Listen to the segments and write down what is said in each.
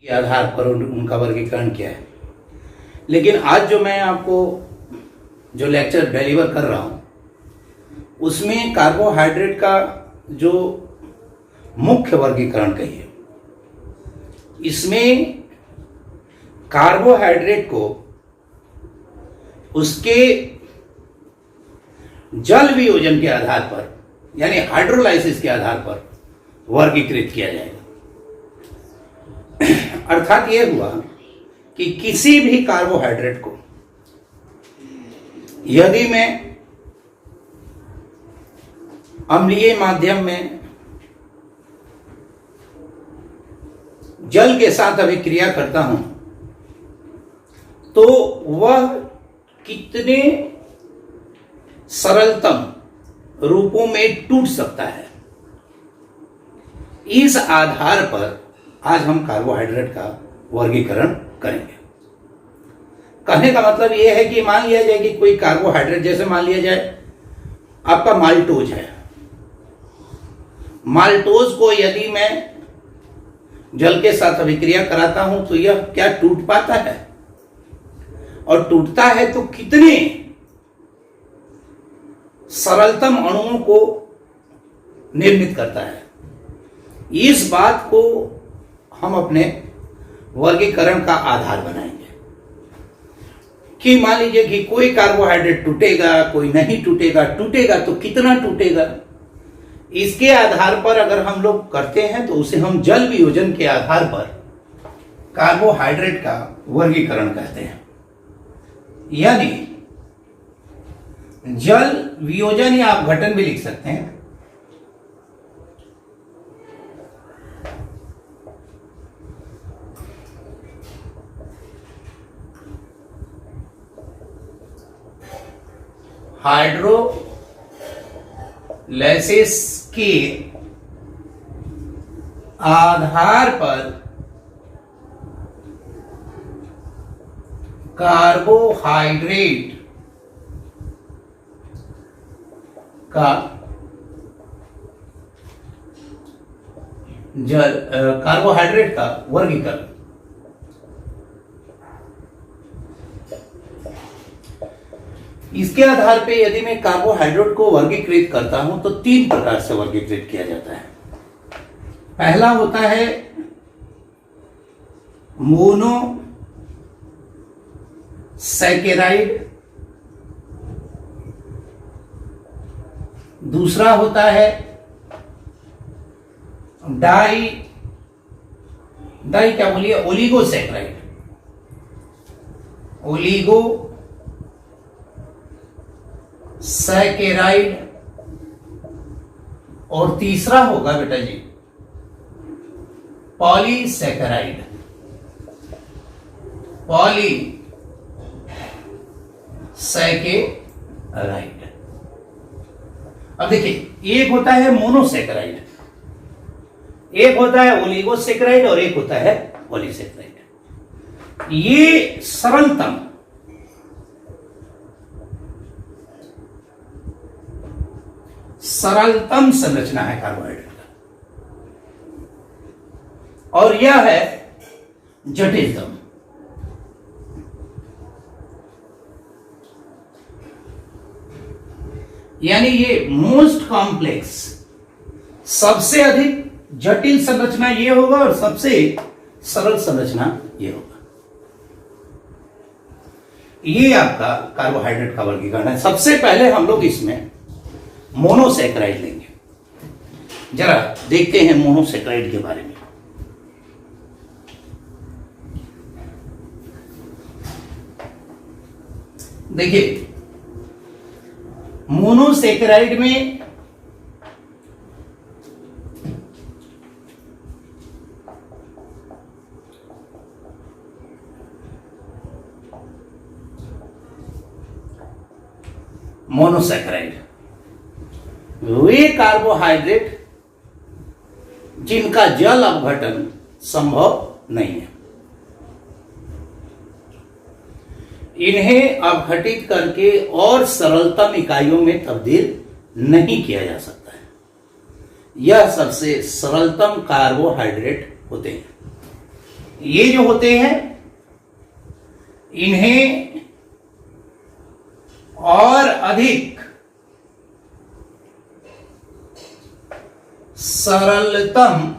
के आधार पर उनका वर्गीकरण किया है। लेकिन आज जो मैं आपको जो लेक्चर डिलीवर कर रहा हूं उसमें कार्बोहाइड्रेट का जो मुख्य वर्गीकरण कहिए, इसमें कार्बोहाइड्रेट को उसके जल वियोजन के आधार पर यानी हाइड्रोलाइसिस के आधार पर वर्गीकृत किया जाएगा। अर्थात यह हुआ कि किसी भी कार्बोहाइड्रेट को यदि मैं अम्लीय माध्यम में जल के साथ अभिक्रिया करता हूं तो वह कितने सरलतम रूपों में टूट सकता है, इस आधार पर आज हम कार्बोहाइड्रेट का वर्गीकरण करेंगे। कहने का मतलब यह है कि मान लिया जाए कि कोई कार्बोहाइड्रेट, जैसे मान लिया जाए आपका माल्टोज है, माल्टोज को यदि मैं जल के साथ अभिक्रिया कराता हूं तो यह क्या टूट पाता है, और टूटता है तो कितने सरलतम अणुओं को निर्मित करता है। इस बात को हम अपने वर्गीकरण का आधार बनाएंगे कि मान लीजिए कि कोई कार्बोहाइड्रेट टूटेगा, कोई नहीं टूटेगा, टूटेगा तो कितना टूटेगा, इसके आधार पर अगर हम लोग करते हैं तो उसे हम जल वियोजन के आधार पर कार्बोहाइड्रेट का वर्गीकरण कहते हैं। यानी जल वियोजन या अपघटन भी लिख सकते हैं। हाइड्रोलाइसिस के आधार पर कार्बोहाइड्रेट का कार्बोहाइड्रेट का वर्गीकरण। इसके आधार पे यदि मैं कार्बोहाइड्रेट को वर्गीकृत करता हूं तो 3 प्रकार से वर्गीकृत किया जाता है। पहला होता है मोनोसैकेराइड, दूसरा होता है क्या बोलिए, ओलिगोसैकेराइड, ओलिगोसैकेराइड, और तीसरा होगा बेटा जी पॉलीसैकेराइड, पॉलीसैकेराइड। अब देखिए, एक होता है मोनोसैकेराइड, एक होता है ओलिगोसैकेराइड और एक होता है पॉलीसैकेराइड। ये सरलतम संरचना है कार्बोहाइड्रेट का, और यह है जटिलतम। यानी ये मोस्ट कॉम्प्लेक्स, सबसे अधिक जटिल संरचना ये होगा और सबसे सरल संरचना ये होगा। ये आपका कार्बोहाइड्रेट का वर्गीकरण है। सबसे पहले हम लोग इसमें मोनोसैकेराइड लेंगे। जरा देखते हैं मोनोसैकेराइड के बारे में। देखिए, मोनोसैकेराइड में वे कार्बोहाइड्रेट जिनका जल अपघटन संभव नहीं है, इन्हें अपघटित करके और सरलतम इकाइयों में तब्दील नहीं किया जा सकता है। यह सबसे सरलतम कार्बोहाइड्रेट होते हैं। ये जो होते हैं इन्हें और अधिक सरलतम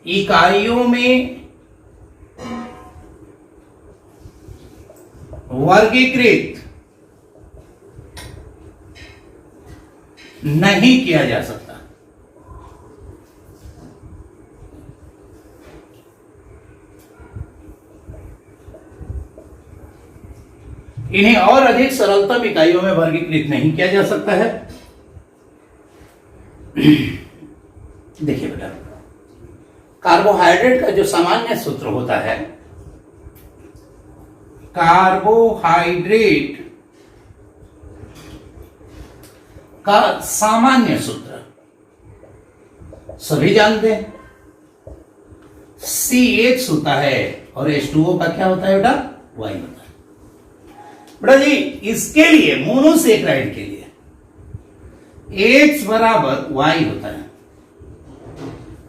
इकाइयों में वर्गीकृत नहीं किया जा सकता। इन्हें और अधिक सरलतम इकाइयों में वर्गीकृत नहीं किया जा सकता है। देखिए बेटा, कार्बोहाइड्रेट का जो सामान्य सूत्र होता है, कार्बोहाइड्रेट का सामान्य सूत्र सभी जानते हैं, CH होता है और H2O का क्या होता है बेटा? Y होता है। बेटा जी, इसके लिए मोनोसेक्राइड के लिए H बराबर Y होता है,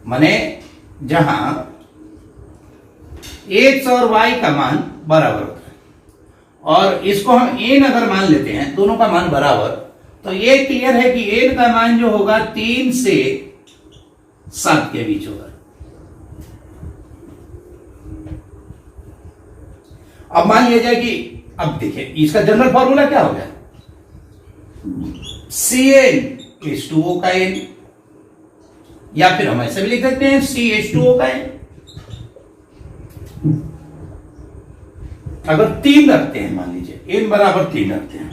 माने जहां H और Y का मान बराबर होता है, और इसको हम n अगर मान लेते हैं, दोनों का मान बराबर, तो ये क्लियर है कि n का मान जो होगा 3 से 7 के बीच होगा। अब मान लिया जाए कि, अब देखिए इसका जनरल फॉर्मूला क्या हो गया? CnH2O का n, या फिर हम ऐसे भी लिख सकते हैं CH2O का n। अगर 3 रखते हैं, मान लीजिए n बराबर 3 रखते हैं,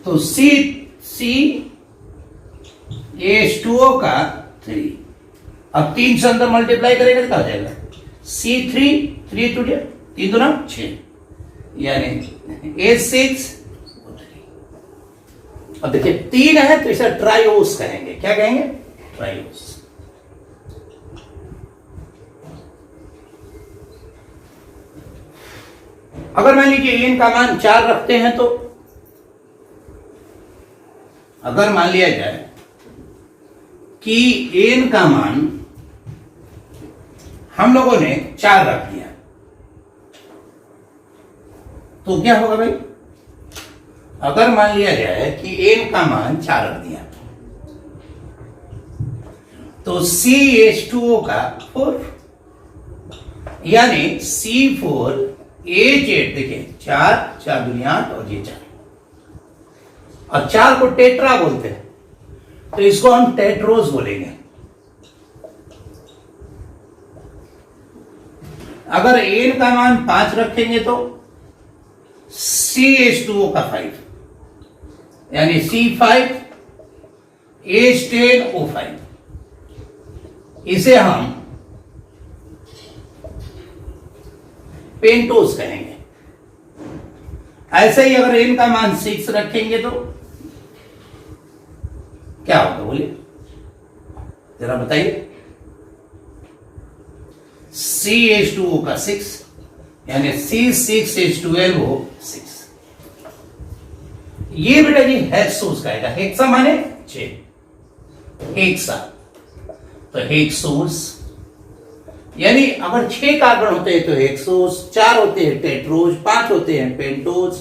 तो CH2O का 3, अब 3 से अंदर मल्टीप्लाई करेगा तो क्या हो जाएगा? C3, 3 टू 3 2 6, यानी H6। अब देखिए 3 है तो इसे ट्राइओस कहेंगे। क्या कहेंगे? ट्राइओस। अगर मान लीजिए n का मान 4 रखते हैं, तो अगर मान लिया जाए कि n का मान हम लोगों ने 4 रख दिया, तो क्या होगा भाई? अगर मान लिया जाए कि n का मान 4 रख दिया, तो CH2O का 4, यानी C4H8। देखिए 4 दूनी 8 और ये 4, और 4 को टेट्रा बोलते हैं, तो इसको हम टेट्रोस बोलेंगे। अगर n का मान 5 रखेंगे तो CH2O का 5, यानी C5H10O5, इसे हम पेंटोस कहेंगे। ऐसे ही अगर n का मान 6 रखेंगे तो क्या होगा? बोलिए जरा बताइए। CH2O का 6, यानी C6H12O6। ये बेटा जी हेक्सोस का आएगा। हेक्सा माने 6, हेक्सा, तो हेक्सोस, यानी अगर 6 कार्बन होते हैं तो हेक्सोस, 4 होते हैं टेट्रोज, 5 होते हैं पेंटोज,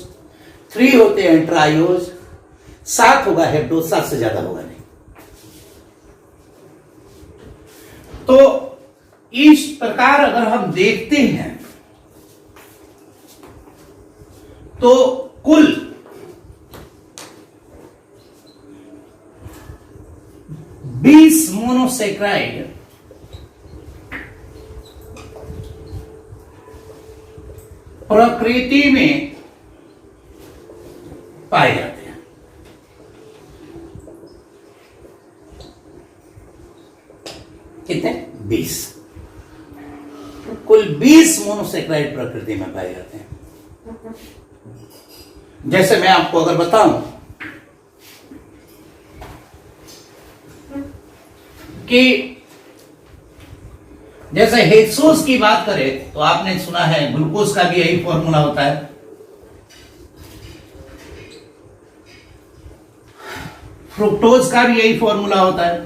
3 होते हैं ट्रायोज, 7 होगा हेप्टोज, 7 से ज्यादा होगा नहीं। तो इस प्रकार अगर हम देखते हैं तो कुल 20 मोनोसेक्राइड प्रकृति में पाए जाते हैं। कितने? 20। कुल 20 मोनोसेक्राइड प्रकृति में पाए जाते हैं। जैसे मैं आपको अगर बताऊं कि जैसे हेक्सोस की बात करें तो आपने सुना है ग्लूकोज का भी यही फॉर्मूला होता है। फ्रुक्टोज का भी यही फॉर्मूला होता है।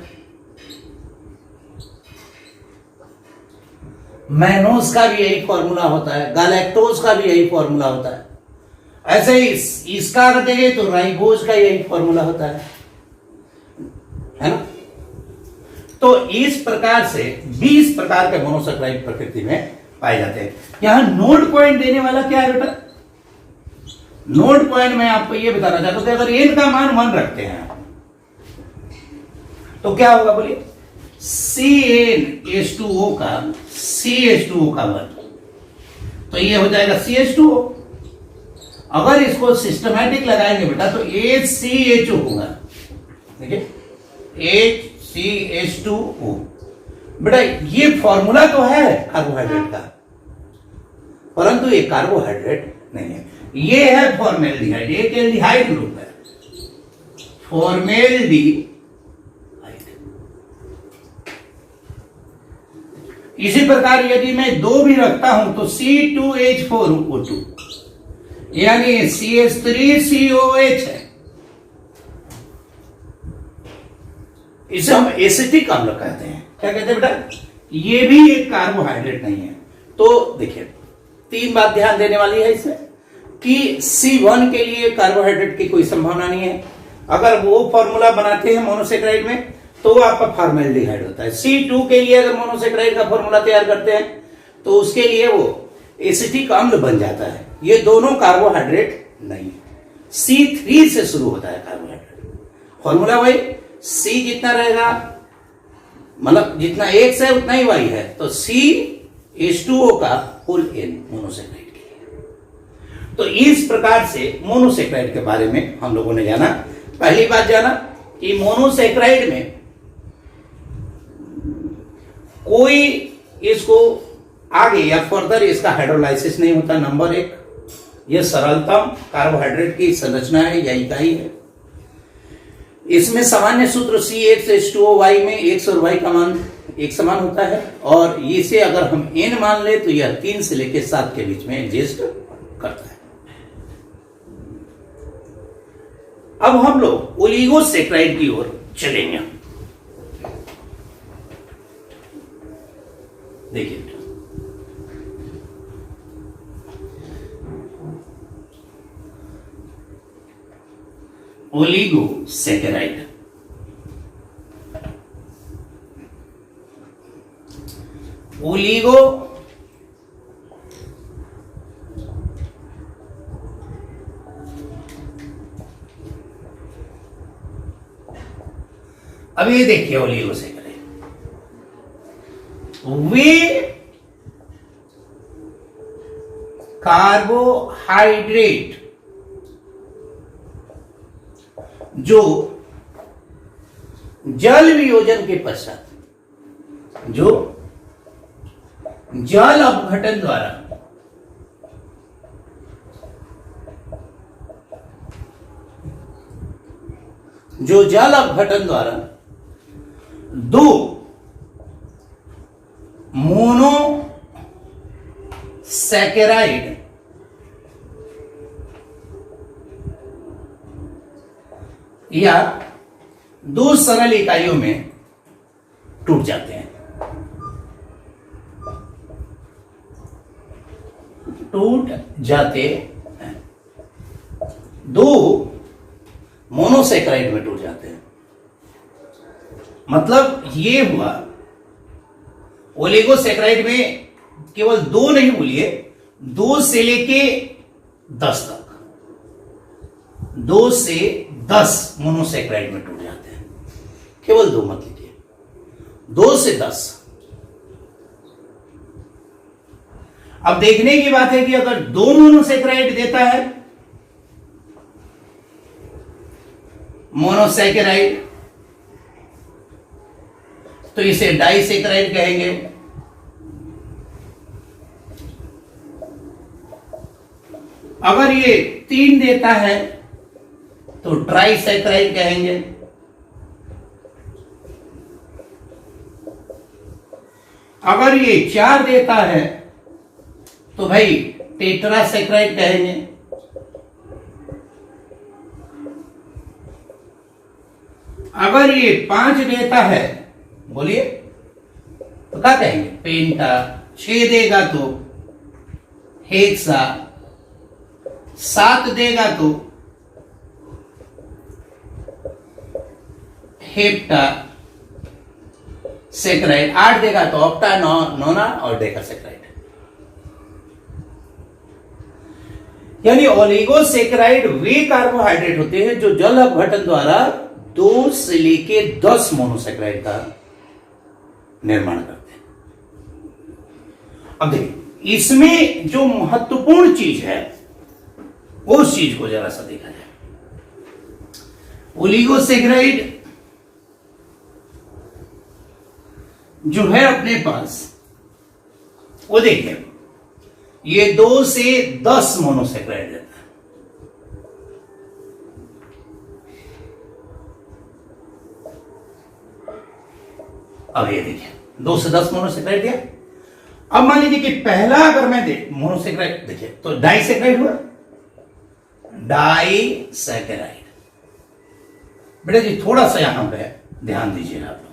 मैनोज का भी यही फॉर्मूला होता है, गैलेक्टोज का भी यही फॉर्मूला होता है। ऐसे ही इसका अगर देखें तो राइबोज का यही फॉर्मूला होता है ना। तो इस प्रकार से 20 प्रकार के मोनोसेक्राइड प्रकृति में पाए जाते हैं। यहां नोड पॉइंट देने वाला क्या है बेटा? नोड पॉइंट में आपको यह बताना चाहता हूं कि अगर n का मान 1 रखते हैं तो क्या होगा बोलिए? CnH2O का CH2O का 1, तो ये हो जाएगा CH2O। अगर इसको सिस्टमैटिक लगाएंगे बेटा तो HCHO होगा, देखिए HCH2O। बेटा ये फॉर्मूला तो है कार्बोहाइड्रेट का, परंतु ये कार्बोहाइड्रेट नहीं है, ये है फॉर्मेल्डिहाइड, एक एल्डिहाइड ग्रुप है, फॉर्मेल्डिहाइड। इसी प्रकार यदि मैं 2 भी रखता हूं तो C2H4O2 यानी CH3COH है, इसे हम एसिटिक अम्ल कहते हैं। क्या कहते हैं बेटा? ये भी एक कार्बोहाइड्रेट नहीं है। तो देखिए 3 बात ध्यान देने वाली है इसमें कि C1 के लिए कार्बोहाइड्रेट की कोई संभावना नहीं है। अगर वो फॉर्मूला बनाते हैं मोनोसेक्राइड में तो वो आपका फॉर्मेल्डिहाइड होता है। C2 के लिए अगर मोनोसेक्राइड का फॉर्मूला तैयार करते हैं तो उसके लिए वो एसिटिक अम्ल बन जाता है। ये दोनों कार्बोहाइड्रेट नहीं है। C3 से शुरू होता है कार्बोहाइड्रेट, फॉर्मूला वही, C जितना रहेगा मतलब जितना X है उतना ही Y है, तो CH2O का फुल N मोनोसेक्राइड के लिए। तो इस प्रकार से मोनोसेक्राइड के बारे में हम लोगों ने जाना। पहली बात जाना कि मोनोसेक्राइड में कोई इसको आगे या फर्दर इसका हाइड्रोलाइसिस नहीं होता। नंबर 1, यह सरलतम कार्बोहाइड्रेट की संरचना है या इकाई है। इसमें सामान्य सूत्र CHH2OY में X और Y का मान एक समान होता है, और इसे अगर हम N मान ले तो यह 3 से लेकर 7 के बीच में एग्जिस्ट करता है। अब हम लोग ओलिगोसेक्राइड की ओर चलेंगे। देखिए ओलिगोसेक्राइड, ओलिगो अब ये देखिए ओलिगोसेक्राइड वे कार्बोहाइड्रेट जो जल वियोजन के पश्चात, जो जल अपघटन द्वारा दो मोनोसैकेराइड या 2 सरल इकाइयों में टूट जाते हैं, दो मोनोसैकेराइड में टूट जाते हैं। मतलब ये हुआ ओलिगोसैकेराइड में केवल 2 नहीं बोलिए, 2 से लेके 10 तक, 2 से 10 मोनोसैकेराइड में टूट जाते हैं। केवल 2 मत लीजिए, 2 से 10। अब देखने की बात है कि अगर 2 मोनोसैकेराइड देता है मोनोसैकेराइड तो इसे डाइसैकेराइड कहेंगे। अगर ये 3 देता है तो ट्राइसैकेराइड कहेंगे। अगर ये 4 देता है तो भाई टेट्रासैकेराइड कहेंगे। अगर ये 5 देता है, बोलिए, तो क्या कहेंगे? पेंटा 6 देगा तो हेक्सा, 7 देगा तो हेप्टा सेक्राइड, 8 देगा तो ऑक्टा, नोना और डेका सेक्राइड। यानी ओलिगोसेक्राइड वे कार्बोहाइड्रेट होते हैं जो जल अपघटन द्वारा 2 से लेके 10 मोनोसेक्राइड का निर्माण करते हैं। अब देखिए इसमें जो महत्वपूर्ण चीज है उस चीज को जरा सा देखा जाए। ओलिगोसेक्राइड जो है अपने पास, वो देखिए ये 2 से 10 मोनोसेक्राइड देता है। अब ये देखिए 2 से 10 मोनोसेक्राइड दिया। अब मान लीजिए कि पहला अगर मैं मोनोसेक्राइड देखिए तो डाइसेक्राइड हुआ, डाइसेक्राइड। बेटा जी थोड़ा सा यहां पे ध्यान दीजिए आप लोग।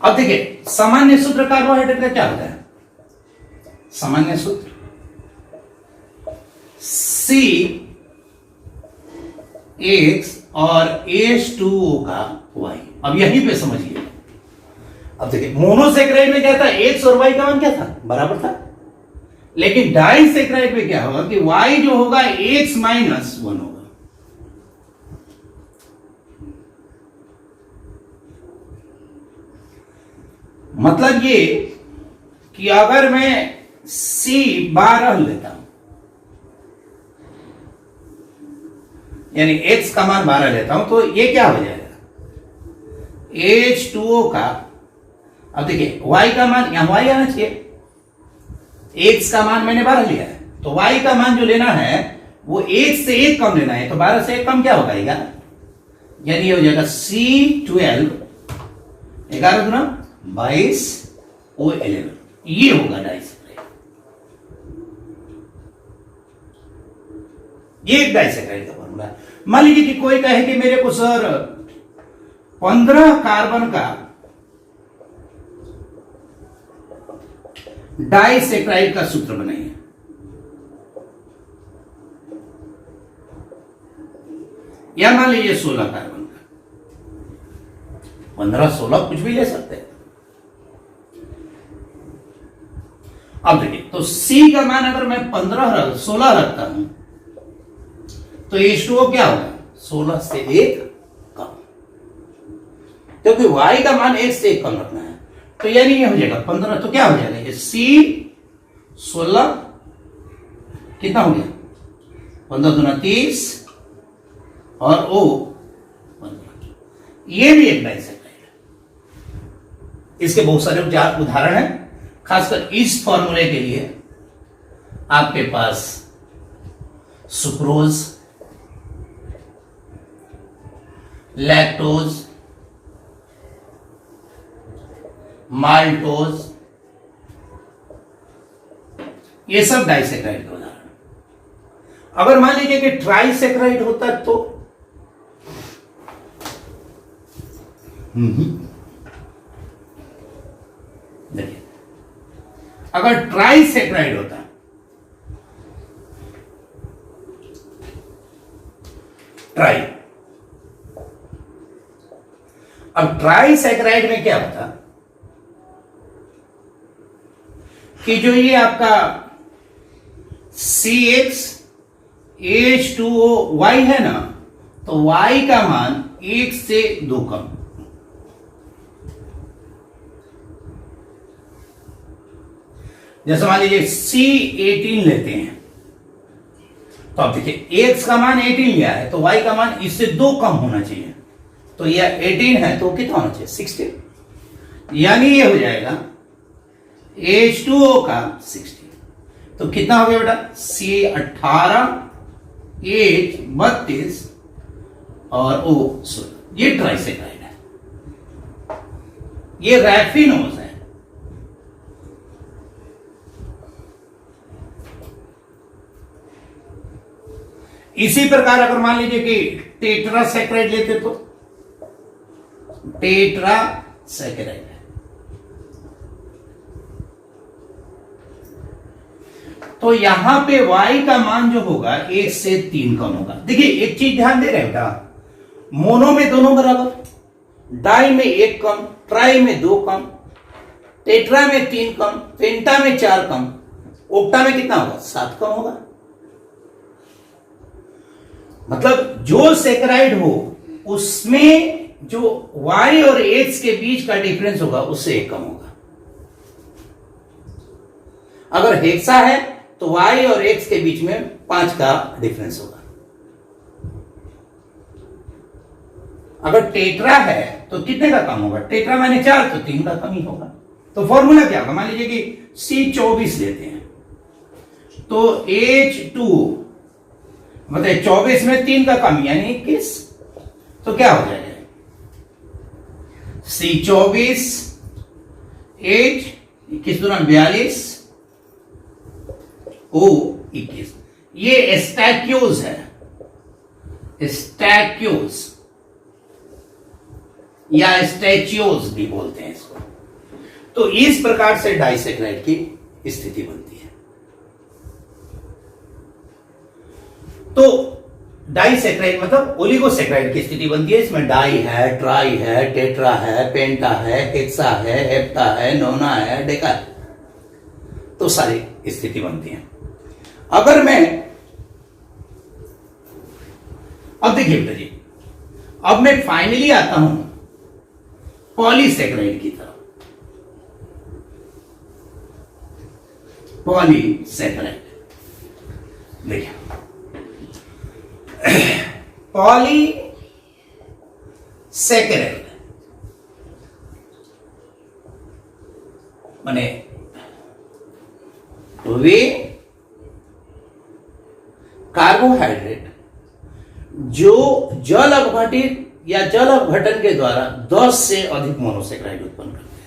अब देखिए सामान्य सूत्र कार्बोहाइड्रेट का क्या होता है? सामान्य सूत्र CH और H2O का Y। अब यहीं पे समझिए। अब देखिए मोनोसेक्राइड में क्या था, X और Y का मान क्या था, बराबर था। लेकिन डाइसेक्राइड में क्या होगा कि Y जो होगा X -1 होगा। मतलब ये कि अगर मैं C12 लेता हूं, यानी X का मान 12 लेता हूं, तो ये क्या हो जाएगा H2O का। अब देखिए Y का मान, यहां Y आना चाहिए, X का मान मैंने 12 लिया है, तो Y का मान जो लेना है वो 1 से 1 कम लेना है, तो 12 से 1 कम क्या होगा, यानी ये हो जाएगा C12, 11 गुना 22 O11, ये होगा डाइसेक्राइड। ये एक डाइसेक्राइड का फॉर्मूला है। मान लीजिए कि कोई कहे कि मेरे को सर 15 कार्बन का डाइसेक्राइड का सूत्र बनाइए। या मान लीजिए 16 कार्बन का, 15, 16 कुछ भी ले सकते हैं। अब देखिए तो C का मान अगर मैं 16 रखता हूं तो H2O क्या होगा, 16 से 1 कम, क्योंकि Y का मान 1 से 1 कम रखना है। तो यानी ये हो जाएगा 15, तो क्या हो जाएगा ये C 16 कितना हो गया, 15 दूना 30 और O 15। ये भी एक डाइसेक्राइड है। इसके बहुत सारे उदाहरण हैं, खासकर इस फॉर्मूले के लिए आपके पास सुक्रोज, लैक्टोज, माल्टोज, ये सब डाइसेक्राइड के उदाहरण। अगर मान लीजिए कि ट्राइसेक्राइड होता तो देखिए अगर ट्राइसेक्राइड होता, ट्राई, अब ट्राइसेक्राइड में क्या होता कि जो ये आपका CH H2O Y है ना, तो Y का मान 1 से 2 कम। जैसे मान लीजिए C18 लेते हैं, तो अब देखिए X का मान 18 लिया है, तो Y का मान इससे 2 कम होना चाहिए। तो यह 18 है तो कितना होना चाहिए, 16। यानी ये हो जाएगा H2O का 16। तो कितना हो गया बेटा, C18, H 32 और O 16। ये ट्राइसेक्राइड है, ये रैफिनोज है। इसी प्रकार अगर मान लीजिए कि टेट्रासेक्राइड लेते तो टेट्रासेक्राइड है, तो यहां पे y का मान जो होगा 1 से 3 कम होगा। देखिए एक चीज ध्यान दे रहे हैं बेटा, मोनो में दोनों बराबर, डाई में 1 कम, ट्राई में 2 कम, टेट्रा में 3 कम, पेंटा में 4 कम, ओक्टा में कितना होगा? 7 कम होगा। मतलब जो सेक्राइड हो उसमें जो y और x के बीच का डिफरेंस होगा उससे 1 कम होगा। अगर हेक्सा है तो y और x के बीच में 5 का डिफरेंस होगा। अगर टेट्रा है तो कितने का कम होगा? टेट्रा माने 4 तो 3 का कम ही होगा। तो फॉर्मूला क्या होगा? मान लीजिए कि C24 लेते हैं तो H2 मतलब 24 में 3 का कम यानी 21, तो क्या हो जाएगा? C24 H 21 दूना 42 O 21। ये स्टैक्यूज है, स्टैक्यूज या स्टैच्यूज भी बोलते हैं इसको। तो इस प्रकार से डाइसेक्राइड की स्थिति बनती है। तो डाइसेक्राइड मतलब ओलिगोसेक्राइड की स्थिति बनती है। इसमें डाई है, ट्राई है, टेट्रा है, पेंटा है, हेक्सा है, हेप्टा है, नोना है, डेका है, तो सारी स्थिति बनती है। अगर मैं अब देखिए बेटा जी, अब मैं फाइनली आता हूं पॉलीसेक्राइड की तरफ। पॉलीसेक्राइड देखिए, पॉलीसेक्राइड माने वे कार्बोहाइड्रेट जो जल अपघटित या जल अपघटन के द्वारा 10 से अधिक मोनोसेक्राइड उत्पन्न करते हैं।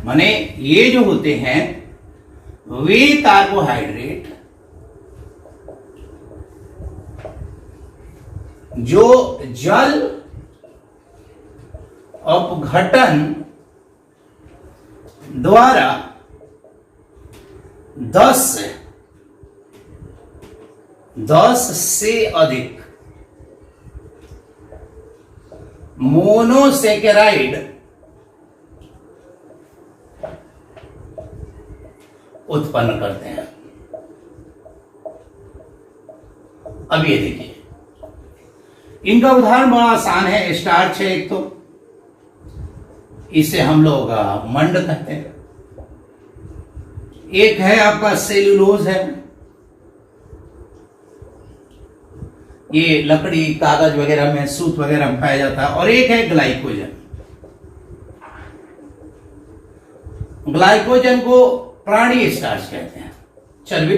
माने ये जो होते हैं वे कार्बोहाइड्रेट जो जल अपघटन द्वारा 10 से अधिक मोनोसेकेराइड उत्पन्न करते हैं। अब ये देखिए, इनका उदाहरण बड़ा आसान है। स्टार्च है एक, तो इसे हम लोग मंड कहते हैं। एक है आपका सेल्यूलोज है, ये लकड़ी कागज वगैरह में, सूत वगैरह में पाया जाता है। और एक है ग्लाइकोजन। ग्लाइकोजन को प्राणी स्टार्च कहते हैं, चर्बी।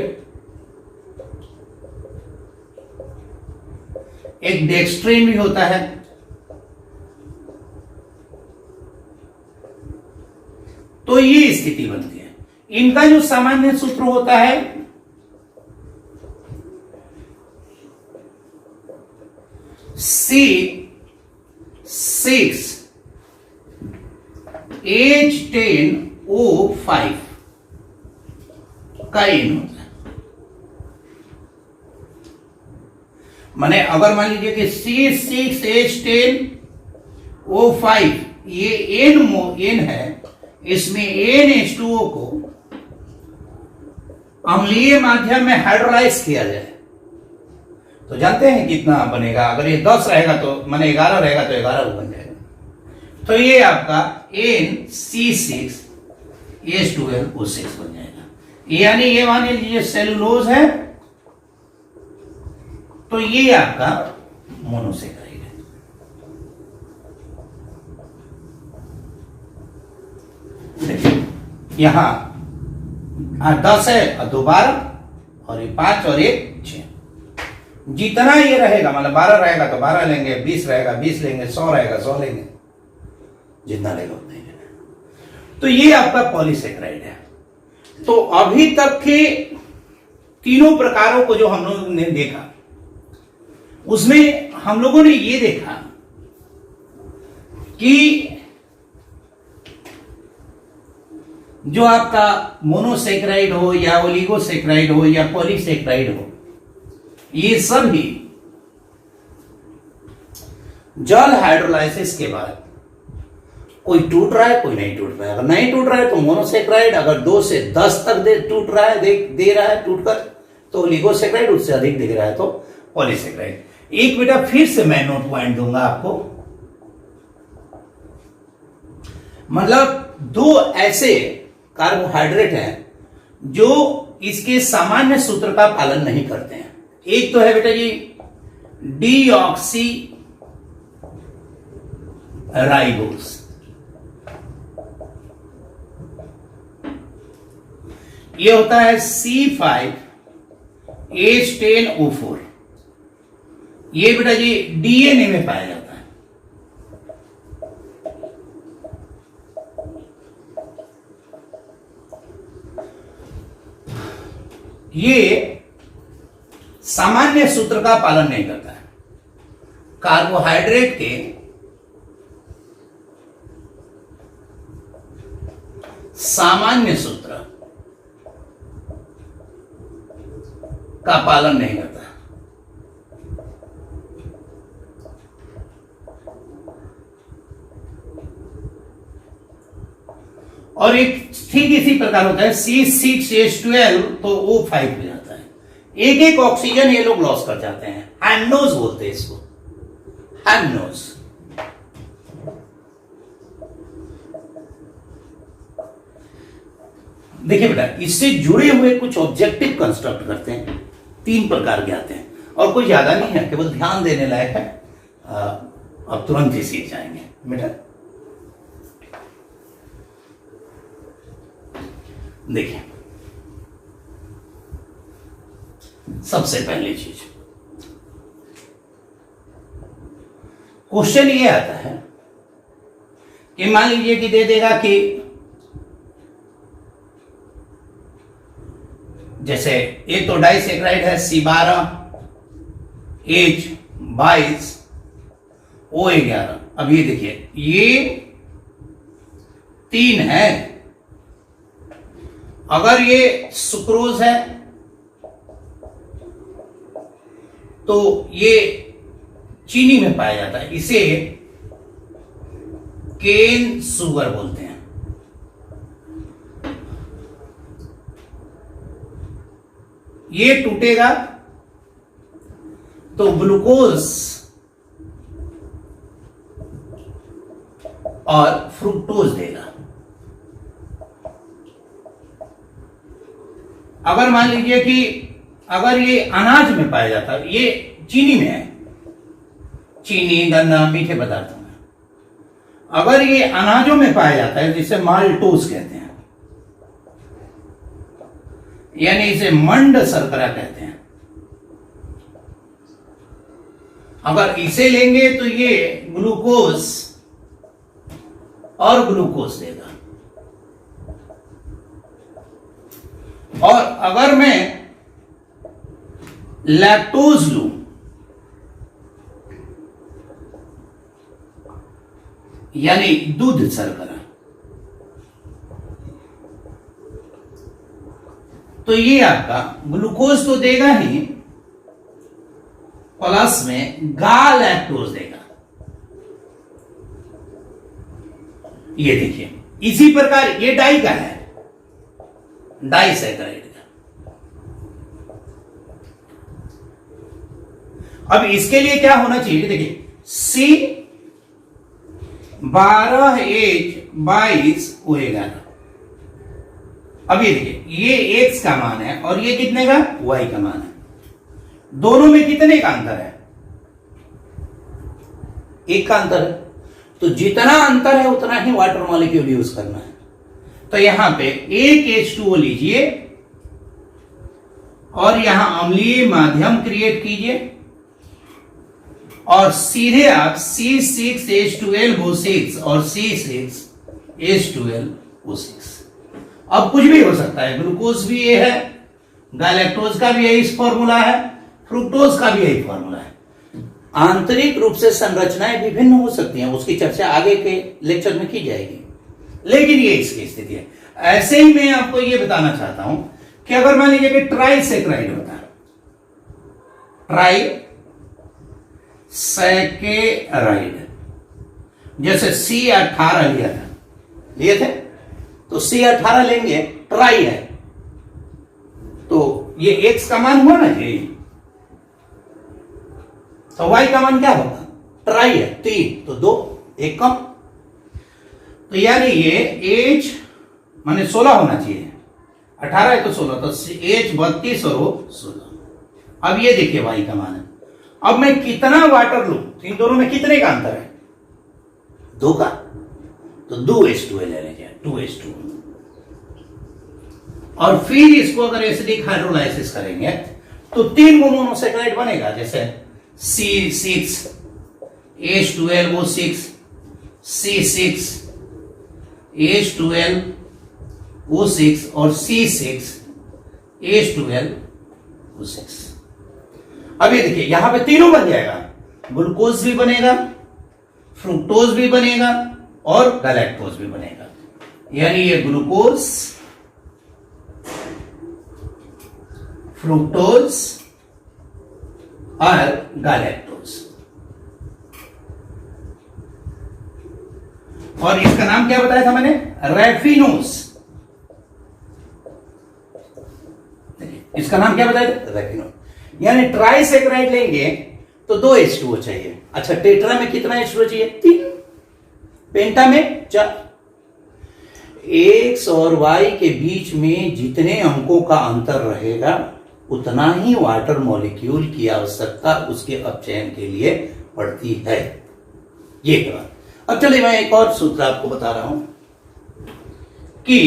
एक डेक्स्ट्रिन भी होता है। तो ये स्थिति बनती है। इनका जो सामान्य सूत्र होता है C6H10O5 का इन होता है। माने अगर मान लीजिए कि C6H10O5 ये N है, इसमें NH2O को अम्लीय माध्यम में हाइड्रोलाइज किया जाए तो जानते हैं कितना बनेगा? अगर ये 10 रहेगा तो माने 11 रहेगा तो 11 बन जाएगा। तो ये आपका NC6H12O6 बन जाएगा। यानी ये मान लीजिए सेलुलोज है तो ये आपका मोनोसेक्राइड है। देखिए यहां 10 है और 2 12 और ये 5 और 1 6। जितना ये रहेगा मतलब 12 रहेगा तो 12 लेंगे, 20 रहेगा 20 लेंगे, 100 रहेगा 100 लेंगे, जितना रहेगा उतना ही लेंगे। तो ये आपका पॉलीसेक्राइड है। तो अभी तक के तीनों प्रकारों को जो हम लोगों ने देखा उसमें हम लोगों ने ये देखा कि जो आपका मोनोसेक्राइड हो या ओलिगोसेक्राइड हो या पॉलीसेक्राइड हो, ये सब ही जल हाइड्रोलाइसिस के बाद कोई टूट रहा है, कोई नहीं टूट रहा है। अगर नहीं टूट रहा है तो मोनोसेक्राइड, अगर 2 से 10 तक टूट रहा है, दे रहा है टूटकर, तो ओलिगोसेक्राइड, उससे अधिक दिख रहा है तो पॉलीसेक्राइड। एक बेटा फिर से मैं नोट पॉइंट दूंगा आपको, मतलब 2 ऐसे कार्बोहाइड्रेट हैं जो इसके सामान्य सूत्र का पालन नहीं करते हैं। एक तो है बेटा जी डीऑक्सी राइबोस, ये होता है C5H10O4, ये बेटा जी डीएनए में पाया जाता है। ये सामान्य सूत्र का पालन नहीं करता है। कार्बोहाइड्रेट के सामान्य सूत्र का पालन नहीं करता। और एक ठीक इसी प्रकार होता है C6H12, तो O5 हो जाता है। एक एक ऑक्सीजन ये लोग लॉस कर जाते हैं। हैमनोज बोलते हैं इसको, हैमनोज। देखिए बेटा, इससे जुड़े हुए कुछ ऑब्जेक्टिव कंस्ट्रक्ट करते हैं, 3 प्रकार के आते हैं और कोई ज्यादा नहीं है, केवल ध्यान देने लायक है। अब तुरंत ही सीख जाएंगे बेटा। देखिए, सबसे पहली चीज, क्वेश्चन ये आता है कि मान लीजिए कि दे देगा कि जैसे एक तो डाइसेक्राइड है C12H22O11। अब ये देखिए, ये 3 है। अगर ये सुक्रोज है तो ये चीनी में पाया जाता है, इसे केन शुगर बोलते हैं। ये टूटेगा तो ग्लूकोज और फ्रुक्टोज देगा। अगर मान लीजिए कि अगर ये अनाज में पाया जाता है, ये चीनी में है, चीनी गन्ना मीठे पदार्थों में, अगर ये अनाजों में पाया जाता है जिसे माल्टोज कहते हैं, यानी इसे मंड शर्करा कहते हैं। अगर इसे लेंगे तो ये ग्लूकोज और ग्लूकोज देगा। और अगर मैं लैक्टोज लूं, यानी दूध शर्करा, तो ये आपका ग्लूकोज तो देगा ही, प्लस में गालैक्टोज देगा। ये देखिए, इसी प्रकार ये डाई का है, डाइसैकराइड का। अब इसके लिए क्या होना चाहिए, देखिए C12H22O11। अब ये देखिए, ये x का मान है और ये कितने का, y का मान है। दोनों में कितने का अंतर है, 1 का अंतर है। तो जितना अंतर है उतना ही वाटर मॉलिक्यूल यूज करना है। तो यहां पे एक H2O लीजिए और यहां अम्लीय माध्यम क्रिएट कीजिए और सीधे आप C6H12O6 और C6H12O6। अब कुछ भी हो सकता है, ग्लूकोज भी ये है, गैलेक्टोज का भी यही फॉर्मूला है, फ्रुक्टोज का भी यही फॉर्मूला है। आंतरिक रूप से संरचनाएं विभिन्न हो सकती हैं, उसकी चर्चा आगे के लेक्चर में की जाएगी, लेकिन ये इसकी स्थिति है। ऐसे ही मैं आपको ये बताना चाहता हूं कि अगर मान लीजिए कि ट्राइसेकेराइड होता है, ट्राइसेकेराइड, जैसे C18 लिया था, लिए थे, तो C18 लेंगे, ट्राई है, तो ये X का मान हुआ ना जी, तो Y का मान क्या होगा, ट्राई है 3, तो 2, 1 कम, तो यानी ये H माने 16 होना चाहिए, 18 है तो 16, तो H 32 और वो 16। अब ये देखिए Y का मान है, अब मैं कितना वाटर लूं, तो इन दोनों में कितने का अंतर है, 2 का, तो 2H2 ले लीजिए, 2H2, और फिर इसको अगर एसिडिक हाइड्रोलाइसिस करेंगे तो 3 मोनोसेकेराइड बनेगा, जैसे C6 H12O6, C6 H12O6 और C6 H12O6। अब ये देखिए यहां पे तीनों बन जाएगा, ग्लूकोज भी बनेगा, फ्रुक्टोज भी बनेगा और गैलेक्टोज भी बनेगा, यानी ये ग्लूकोज, फ्रुक्टोज और गैलेक्टोज, और इसका नाम क्या बताया था मैंने, रैफिनोज। इसका नाम क्या बताया था, रैफिनोज। यानी ट्राइसेकेराइड लेंगे तो 2H2O चाहिए। अच्छा, टेट्रा में कितना H2O चाहिए, 3, पेंटा में 4। X और Y के बीच में जितने अंकों का अंतर रहेगा उतना ही वाटर मॉलिक्यूल की आवश्यकता उसके अपचयन के लिए पड़ती है। ये बात। अब चलिए मैं एक और सूत्र आपको बता रहा हूं कि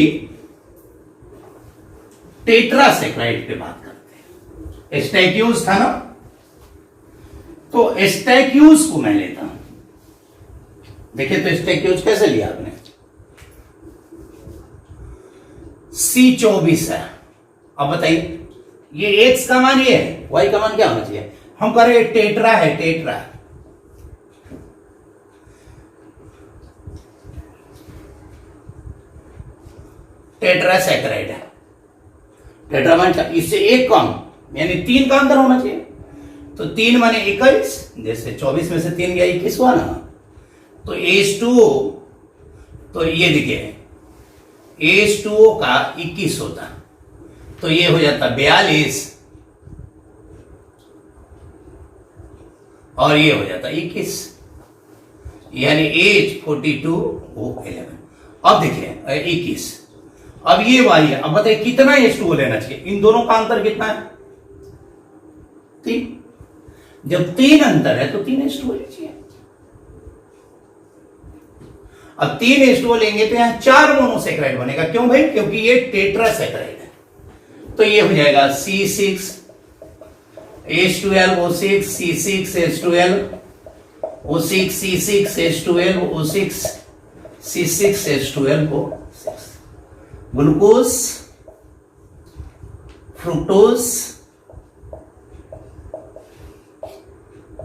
टेट्रासेकेराइड पे बात करते हैं। स्टैक्यूज था ना, तो स्टैक्यूज को मैं लेता हूं। देखिए तो स्टैक्यूज कैसे लिया आपने, C24 है। अब बताइए ये X का मान ये है, Y का मान क्या होना चाहिए, हम कह रहे टेट्रा है, टेट्रा, टेट्रासेकेराइड है, टेट्रा मान इससे 1 कम, यानी 3 का अंतर होना चाहिए। तो 3 माने 21, जैसे 24 में से 3 गया 21 हुआ ना, तो H2O, तो ये देखिए H2O का 21 होता, तो ये हो जाता 42 और ये हो जाता 21, यानी H42O11। अब देखिए 21, अब ये Y है। अब बताइए कितना H2O लेना चाहिए, इन दोनों का अंतर कितना है, 3। जब 3 अंतर है तो 3 H2O लीजिए। अब 3 H2O लेंगे तो यहां 4 मोनोसेकेराइड बनेगा। क्यों भाई, क्योंकि ये टेट्रासेकेराइड है। तो ये हो जाएगा C6 H12O6, C6 H12O6, C6 H12O6, C6 H12O6। Glucose, fructose,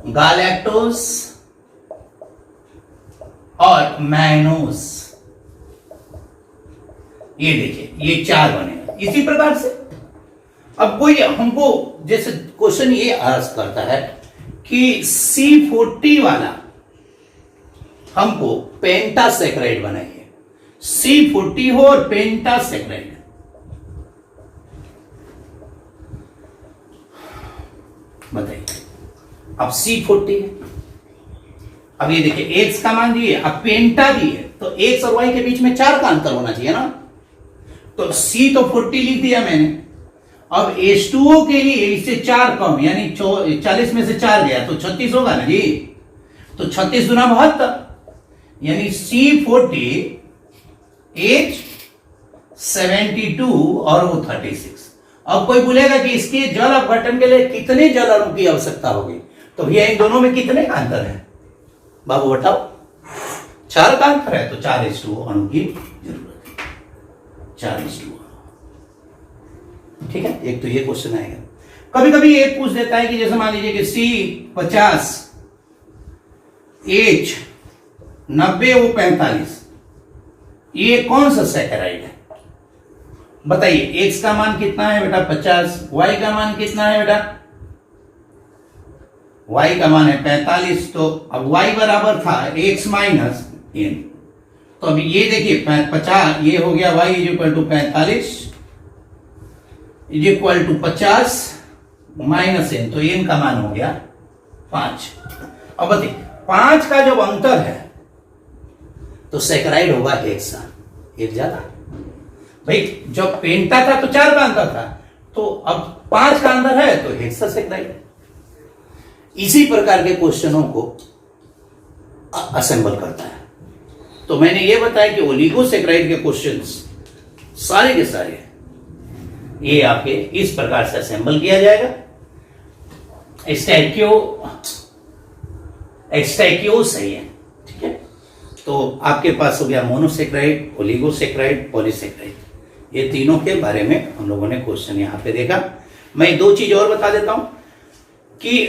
galactose और मैनोज, ये देखिए ये 4 बनेगा। इसी प्रकार से अब कोई हमको जैसे क्वेश्चन ये आस्क करता है कि C40 वाला हमको पेंटासेकेराइड बनाइए, C40 हो और पेंटासेकेराइड। बताइए, अब C40 है, अब ये देखिए X का मान दिए, अब पेंटा दिए, तो X और Y के बीच में 4 का अंतर होना चाहिए ना, तो C तो 40 लिख दिया मैंने। अब H2O के लिए इससे 4 कम, यानी 40 में से 4 गया तो 36 होगा ना जी, तो 36 गुना 72, यानी C40 H72 और वो 36। अब कोई बोलेगा कि इसके जल अपघटन के लिए कितने जल अणु की आवश्यकता होगी, तो भैया इन दोनों में कितने का अंतर है बाबू बताओ, 4 का अंतर है, तो 4 H2O अणु की जरूरत है, 4 H2O। ठीक है, एक तो ये क्वेश्चन आएगा। कभी कभी ये पूछ देता है कि जैसे मान लीजिए कि C50 H90O45, ये कौन सा सेकेराइड है, बताइए x का मान कितना है बेटा 50, y का मान कितना है बेटा, y का मान है 45। तो अब y बराबर था x माइनस n, तो अब ये देखिए 50, ये हो गया y is equal to 45 is equal to 50 minus n, तो n का मान हो गया 5। अब बताइए 5 का जब अंतर है तो सेक्राइड होगा हेक्सा, एक ज्यादा। भाई जब पेंटा था तो 4 का अंतर था, तो अब 5 का अंतर है तो हेक्सा सेक्राइड। इसी प्रकार के क्वेश्चनों को असेंबल करता है। तो मैंने ये बताया कि ओलिगोसेक्राइड के क्वेश्चंस सारे के सारे ये आपके इस प्रकार से असेंबल किया जाएगा। एक्सटैक्यो सही है, ठीक है। तो आपके पास हो गया मोनोसेक्राइड, ओलिगोसेक्राइड, पॉलीसेक्राइड, ये तीनों के बारे में हम लोगों ने क्वेश्चन यहां पे देखा। मैं 2 चीज और बता देता हूं कि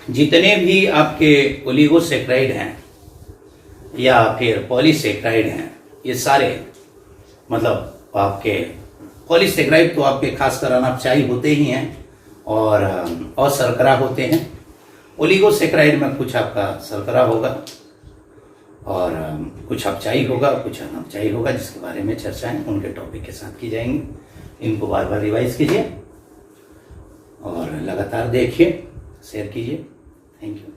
जितने भी आपके ओलिगोसेक्राइड हैं या फिर पॉलीसेक्राइड हैं, ये सारे मतलब आपके पॉलीसेक्राइड तो आपके खासकर अनपचाई होते ही हैं और शर्करा होते हैं। ओलिगोसेक्राइड में कुछ आपका शर्करा होगा और कुछ अपचाई होगा, कुछ अनपचाई होगा, जिसके बारे में चर्चाएं उनके टॉपिक के साथ की जाएंगी। इनको बार बार रिवाइज कीजिए और लगातार देखिए, शेयर कीजिए। Thank you.